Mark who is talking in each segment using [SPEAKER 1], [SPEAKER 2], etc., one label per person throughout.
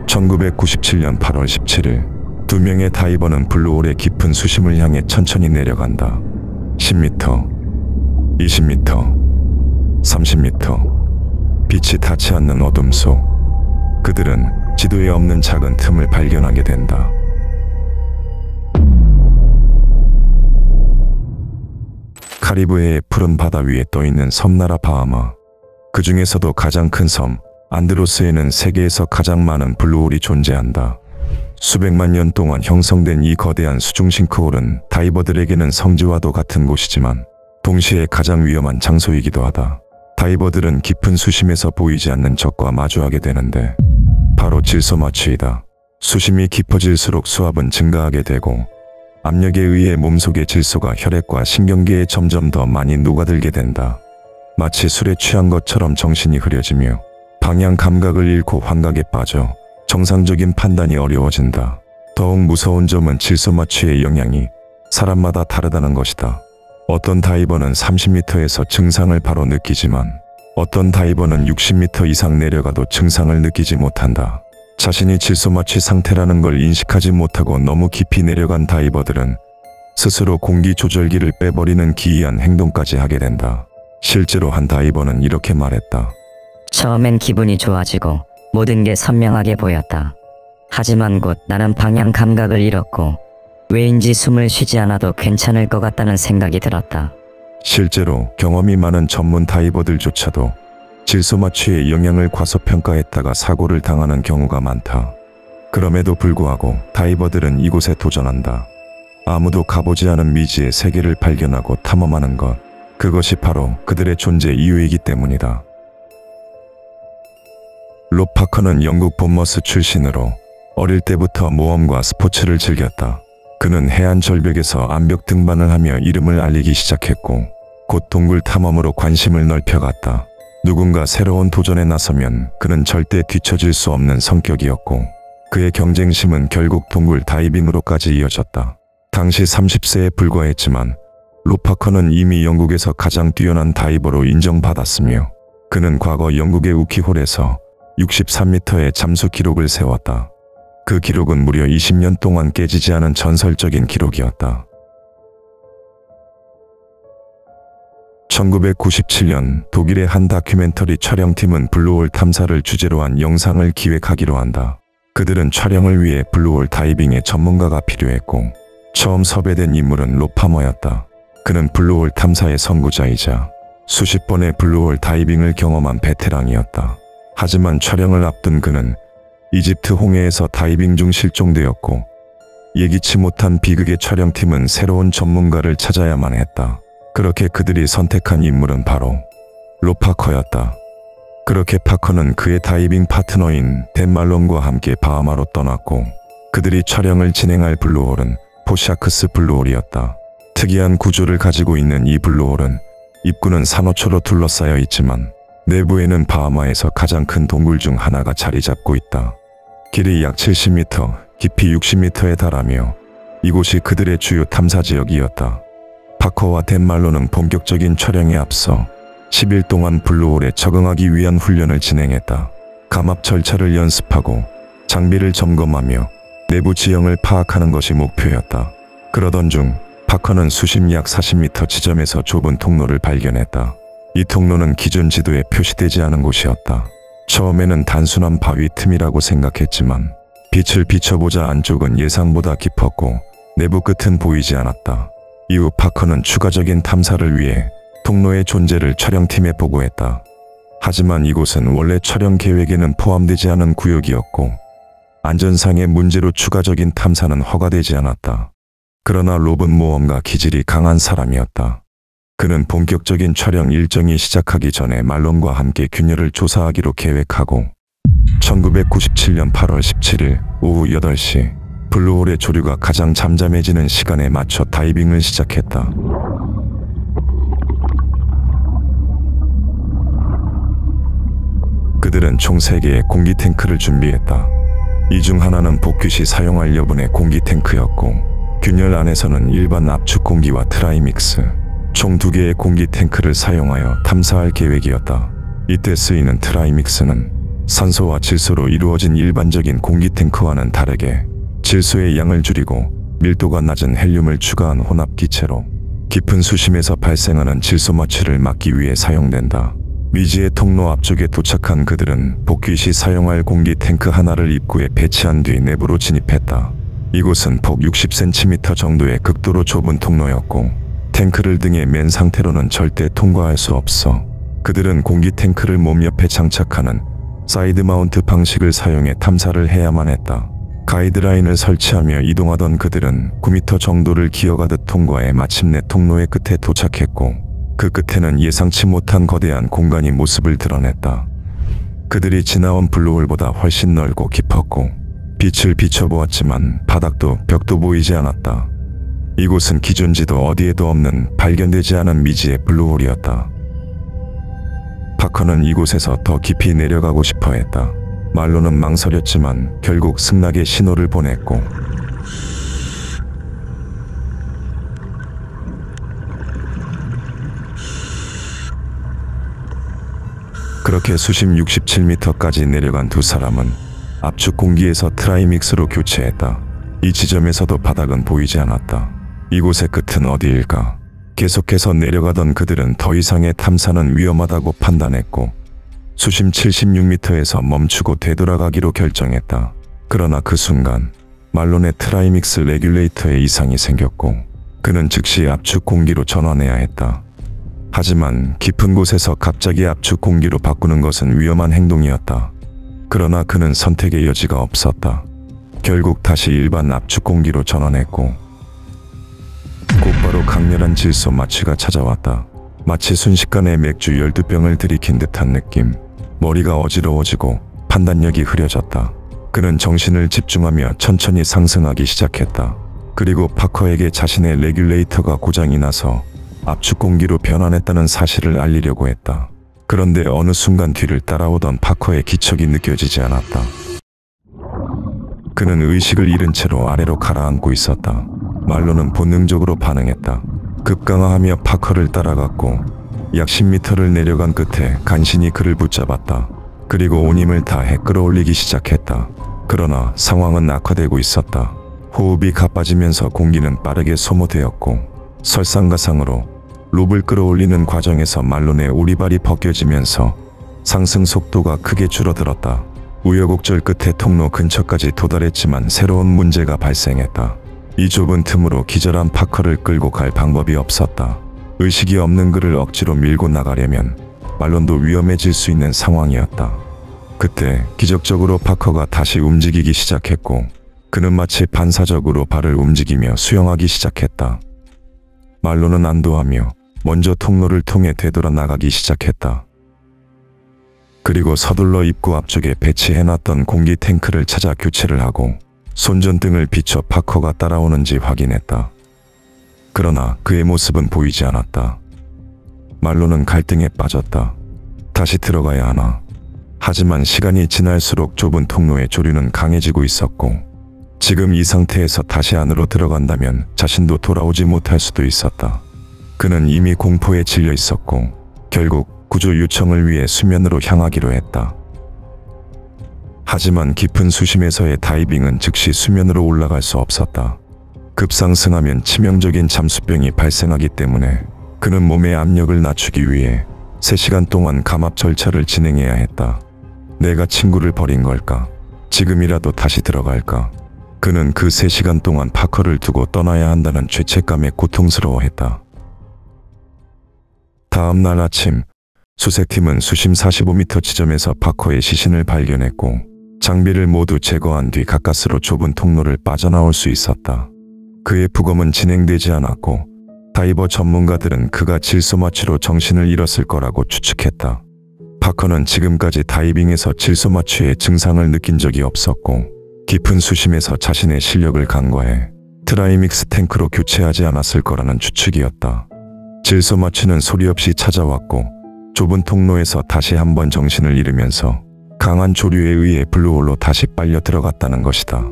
[SPEAKER 1] 1997년 8월 17일 두 명의 다이버는 블루홀의 깊은 수심을 향해 천천히 내려간다. 10m, 20m, 30m. 빛이 닿지 않는 어둠 속 그들은 지도에 없는 작은 틈을 발견하게 된다. 카리브해의 푸른 바다 위에 떠있는 섬나라 바하마. 그 중에서도 가장 큰 섬 안드로스에는 세계에서 가장 많은 블루홀이 존재한다. 수백만 년 동안 형성된 이 거대한 수중 싱크홀은 다이버들에게는 성지와도 같은 곳이지만 동시에 가장 위험한 장소이기도 하다. 다이버들은 깊은 수심에서 보이지 않는 적과 마주하게 되는데 바로 질소 마취이다. 수심이 깊어질수록 수압은 증가하게 되고 압력에 의해 몸속의 질소가 혈액과 신경계에 점점 더 많이 녹아들게 된다. 마치 술에 취한 것처럼 정신이 흐려지며 방향 감각을 잃고 환각에 빠져 정상적인 판단이 어려워진다. 더욱 무서운 점은 질소 마취의 영향이 사람마다 다르다는 것이다. 어떤 다이버는 30m에서 증상을 바로 느끼지만 어떤 다이버는 60m 이상 내려가도 증상을 느끼지 못한다. 자신이 질소 마취 상태라는 걸 인식하지 못하고 너무 깊이 내려간 다이버들은 스스로 공기 조절기를 빼버리는 기이한 행동까지 하게 된다. 실제로 한 다이버는 이렇게 말했다.
[SPEAKER 2] 처음엔 기분이 좋아지고 모든 게 선명하게 보였다. 하지만 곧 나는 방향 감각을 잃었고 왜인지 숨을 쉬지 않아도 괜찮을 것 같다는 생각이 들었다.
[SPEAKER 1] 실제로 경험이 많은 전문 다이버들조차도 질소 마취의 영향을 과소평가했다가 사고를 당하는 경우가 많다. 그럼에도 불구하고 다이버들은 이곳에 도전한다. 아무도 가보지 않은 미지의 세계를 발견하고 탐험하는 것. 그것이 바로 그들의 존재 이유이기 때문이다. 롭 파커는 영국 본머스 출신으로 어릴 때부터 모험과 스포츠를 즐겼다. 그는 해안 절벽에서 암벽 등반을 하며 이름을 알리기 시작했고 곧 동굴 탐험으로 관심을 넓혀갔다. 누군가 새로운 도전에 나서면 그는 절대 뒤처질 수 없는 성격이었고 그의 경쟁심은 결국 동굴 다이빙으로까지 이어졌다. 당시 30세에 불과했지만 롭 파커는 이미 영국에서 가장 뛰어난 다이버로 인정받았으며 그는 과거 영국의 우키홀에서 63m의 잠수 기록을 세웠다. 그 기록은 무려 20년 동안 깨지지 않은 전설적인 기록이었다. 1997년 독일의 한 다큐멘터리 촬영팀은 블루홀 탐사를 주제로 한 영상을 기획하기로 한다. 그들은 촬영을 위해 블루홀 다이빙의 전문가가 필요했고 처음 섭외된 인물은 롭 파머였다. 그는 블루홀 탐사의 선구자이자 수십 번의 블루홀 다이빙을 경험한 베테랑이었다. 하지만 촬영을 앞둔 그는 이집트 홍해에서 다이빙 중 실종되었고 예기치 못한 비극의 촬영팀은 새로운 전문가를 찾아야만 했다. 그렇게 그들이 선택한 인물은 바로 롭 파커였다. 그렇게 파커는 그의 다이빙 파트너인 댄 말론과 함께 바하마로 떠났고 그들이 촬영을 진행할 블루홀은 포샤크스 블루홀이었다. 특이한 구조를 가지고 있는 이 블루홀은 입구는 산호초로 둘러싸여 있지만 내부에는 바하마에서 가장 큰 동굴 중 하나가 자리 잡고 있다. 길이 약 70m, 깊이 60m에 달하며 이곳이 그들의 주요 탐사 지역이었다. 파커와 댄 말로는 본격적인 촬영에 앞서 10일 동안 블루홀에 적응하기 위한 훈련을 진행했다. 감압 절차를 연습하고 장비를 점검하며 내부 지형을 파악하는 것이 목표였다. 그러던 중 파커는 수심 약 40m 지점에서 좁은 통로를 발견했다. 이 통로는 기존 지도에 표시되지 않은 곳이었다. 처음에는 단순한 바위 틈이라고 생각했지만 빛을 비춰보자 안쪽은 예상보다 깊었고 내부 끝은 보이지 않았다. 이후 파커는 추가적인 탐사를 위해 통로의 존재를 촬영팀에 보고했다. 하지만 이곳은 원래 촬영 계획에는 포함되지 않은 구역이었고 안전상의 문제로 추가적인 탐사는 허가되지 않았다. 그러나 롭은 모험가 기질이 강한 사람이었다. 그는 본격적인 촬영 일정이 시작하기 전에 말론과 함께 균열을 조사하기로 계획하고 1997년 8월 17일 오후 8시 블루홀의 조류가 가장 잠잠해지는 시간에 맞춰 다이빙을 시작했다. 그들은 총 3개의 공기 탱크를 준비했다. 이 중 하나는 복귀 시 사용할 여분의 공기 탱크였고 균열 안에서는 일반 압축 공기와 트라이믹스 총 2개의 공기 탱크를 사용하여 탐사할 계획이었다. 이때 쓰이는 트라이믹스는 산소와 질소로 이루어진 일반적인 공기 탱크와는 다르게 질소의 양을 줄이고 밀도가 낮은 헬륨을 추가한 혼합기체로 깊은 수심에서 발생하는 질소 마취를 막기 위해 사용된다. 미지의 통로 앞쪽에 도착한 그들은 복귀 시 사용할 공기 탱크 하나를 입구에 배치한 뒤 내부로 진입했다. 이곳은 폭 60cm 정도의 극도로 좁은 통로였고 탱크를 등에 맨 상태로는 절대 통과할 수 없어 그들은 공기 탱크를 몸 옆에 장착하는 사이드 마운트 방식을 사용해 탐사를 해야만 했다. 가이드라인을 설치하며 이동하던 그들은 9m 정도를 기어가듯 통과해 마침내 통로의 끝에 도착했고 그 끝에는 예상치 못한 거대한 공간이 모습을 드러냈다. 그들이 지나온 블루홀보다 훨씬 넓고 깊었고 빛을 비춰보았지만 바닥도 벽도 보이지 않았다. 이곳은 기존지도 어디에도 없는 발견되지 않은 미지의 블루홀이었다. 파커는 이곳에서 더 깊이 내려가고 싶어 했다. 말로는 망설였지만 결국 승낙의 신호를 보냈고 그렇게 수심 67m까지 내려간 두 사람은 압축 공기에서 트라이믹스로 교체했다. 이 지점에서도 바닥은 보이지 않았다. 이곳의 끝은 어디일까? 계속해서 내려가던 그들은 더 이상의 탐사는 위험하다고 판단했고 수심 76m에서 멈추고 되돌아가기로 결정했다. 그러나 그 순간 말론의 트라이믹스 레귤레이터에 이상이 생겼고 그는 즉시 압축 공기로 전환해야 했다. 하지만 깊은 곳에서 갑자기 압축 공기로 바꾸는 것은 위험한 행동이었다. 그러나 그는 선택의 여지가 없었다. 결국 다시 일반 압축 공기로 전환했고 곧바로 강렬한 질소 마취가 찾아왔다. 마치 순식간에 맥주 12병을 들이킨 듯한 느낌. 머리가 어지러워지고 판단력이 흐려졌다. 그는 정신을 집중하며 천천히 상승하기 시작했다. 그리고 파커에게 자신의 레귤레이터가 고장이 나서 압축 공기로 변환했다는 사실을 알리려고 했다. 그런데 어느 순간 뒤를 따라오던 파커의 기척이 느껴지지 않았다. 그는 의식을 잃은 채로 아래로 가라앉고 있었다. 말로는 본능적으로 반응했다. 급강하하며 파커를 따라갔고 약 10m를 내려간 끝에 간신히 그를 붙잡았다. 그리고 온 힘을 다해 끌어올리기 시작했다. 그러나 상황은 악화되고 있었다. 호흡이 가빠지면서 공기는 빠르게 소모되었고 설상가상으로 롭을 끌어올리는 과정에서 말론의 오리발이 벗겨지면서 상승 속도가 크게 줄어들었다. 우여곡절 끝에 통로 근처까지 도달했지만 새로운 문제가 발생했다. 이 좁은 틈으로 기절한 파커를 끌고 갈 방법이 없었다. 의식이 없는 그를 억지로 밀고 나가려면 말론도 위험해질 수 있는 상황이었다. 그때 기적적으로 파커가 다시 움직이기 시작했고 그는 마치 반사적으로 발을 움직이며 수영하기 시작했다. 말론은 안도하며 먼저 통로를 통해 되돌아 나가기 시작했다. 그리고 서둘러 입구 앞쪽에 배치해놨던 공기 탱크를 찾아 교체를 하고 손전등을 비춰 파커가 따라오는지 확인했다. 그러나 그의 모습은 보이지 않았다. 말론은 갈등에 빠졌다. 다시 들어가야 하나. 하지만 시간이 지날수록 좁은 통로의 조류는 강해지고 있었고 지금 이 상태에서 다시 안으로 들어간다면 자신도 돌아오지 못할 수도 있었다. 그는 이미 공포에 질려 있었고 결국 구조 요청을 위해 수면으로 향하기로 했다. 하지만 깊은 수심에서의 다이빙은 즉시 수면으로 올라갈 수 없었다. 급상승하면 치명적인 잠수병이 발생하기 때문에 그는 몸의 압력을 낮추기 위해 3시간 동안 감압 절차를 진행해야 했다. 내가 친구를 버린 걸까? 지금이라도 다시 들어갈까? 그는 그 3시간 동안 파커를 두고 떠나야 한다는 죄책감에 고통스러워했다. 다음 날 아침, 수색팀은 수심 45m 지점에서 파커의 시신을 발견했고 장비를 모두 제거한 뒤 가까스로 좁은 통로를 빠져나올 수 있었다. 그의 부검은 진행되지 않았고 다이버 전문가들은 그가 질소 마취로 정신을 잃었을 거라고 추측했다. 파커는 지금까지 다이빙에서 질소 마취의 증상을 느낀 적이 없었고 깊은 수심에서 자신의 실력을 간과해 트라이믹스 탱크로 교체하지 않았을 거라는 추측이었다. 질소 마취는 소리 없이 찾아왔고 좁은 통로에서 다시 한번 정신을 잃으면서 강한 조류에 의해 블루홀로 다시 빨려 들어갔다는 것이다.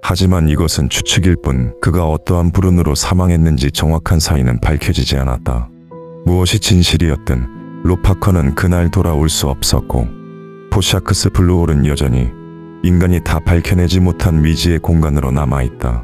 [SPEAKER 1] 하지만 이것은 추측일 뿐 그가 어떠한 불운으로 사망했는지 정확한 사인은 밝혀지지 않았다. 무엇이 진실이었든 로 파커는 그날 돌아올 수 없었고 포샤크스 블루홀은 여전히 인간이 다 밝혀내지 못한 미지의 공간으로 남아있다.